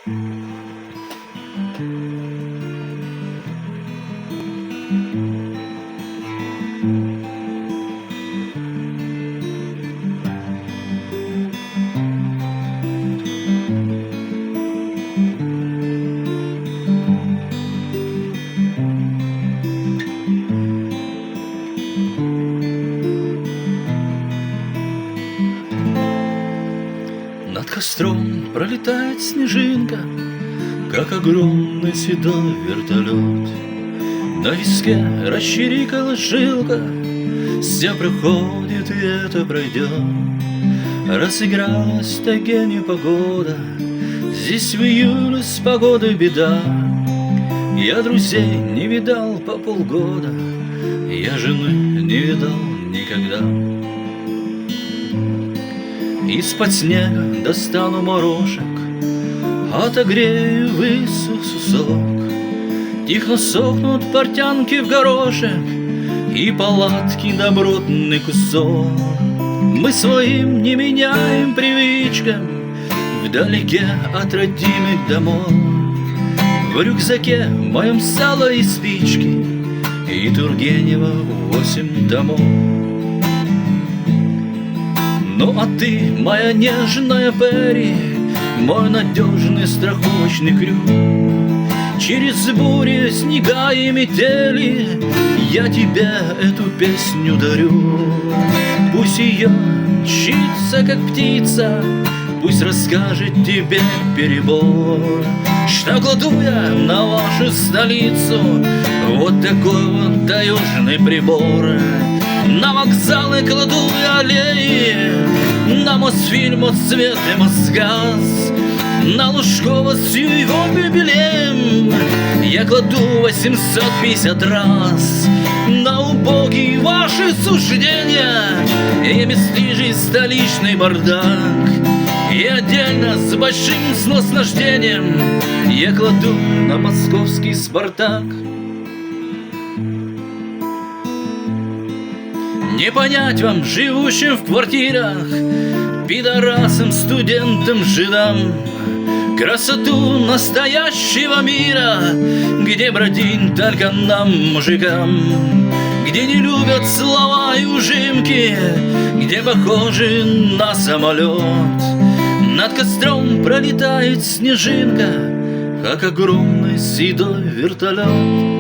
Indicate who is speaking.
Speaker 1: Над костром пролетает снежинка, как огромный седой вертолет. На виске расчирикала жилка, все проходит и это пройдет. Разыгралась в тайге непогода, здесь в июле с погодой беда. Я друзей не видал по полгода, я жены не видал никогда. Из-под снега достану морошек, отогрею высохну сок. Тихо сохнут портянки в горошек и палатки добротный кусок. Мы своим не меняем привычкам вдалеке от родимых домов. В рюкзаке моем сало и спички и Тургенева 8 томов. Ну а ты, моя нежная Перри, мой надежный страховочный крюк. Через бури, снега и метели я тебе эту песню дарю. Пусть ее мчится, как птица, пусть расскажет тебе перебор, что кладу я на вашу столицу вот такой вот таежный прибор. На вокзалы кладу я аллеи, на Мосфильм «Отцвет» и «Мосгаз», на Лужкова с его юбилеем я кладу 850 раз. На убогие ваши суждения и бесстыжий столичный бардак, и отдельно с большим снисхождением я кладу на московский «Спартак». Не понять вам, живущим в квартирах, пидорасам, студентам, жидам, красоту настоящего мира, где бродим только нам, мужикам, где не любят слова и ужимки, где похожи на самолет. Над костром пролетает снежинка, как огромный седой вертолет.